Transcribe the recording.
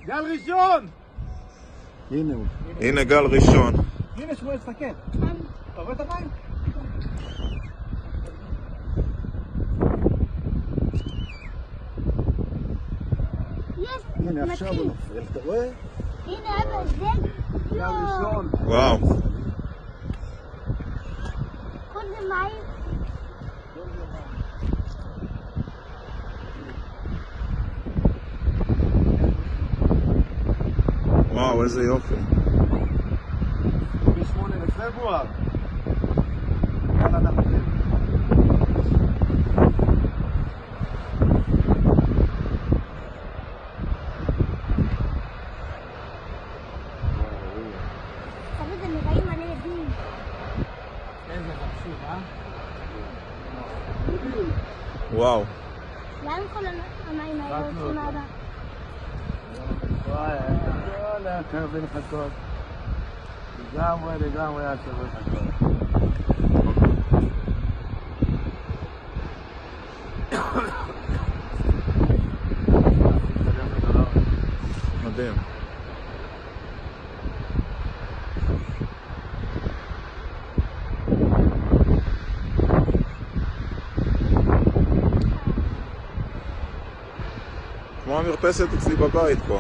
גל ראשון! הנה הוא. הנה גל ראשון. הנה שמואל, תסתכל. אתה רואה את המים? הנה עכשיו הוא נופל, אתה רואה? הנה אבא, זה גל ראשון. וואו. כל זה מים. וואו, איזה יופי. 28 לפברואר. יאללה, אנחנו. תמיד הם נראים מלא עדים. איזה חשוב, אה? וואו. לאן כל המים האלה הולכים אבא? וואי, הכל היה שווה לחכות. לגמרי היה שווה לחכות. מדהים. כמו המרפסת אצלי בבית פה.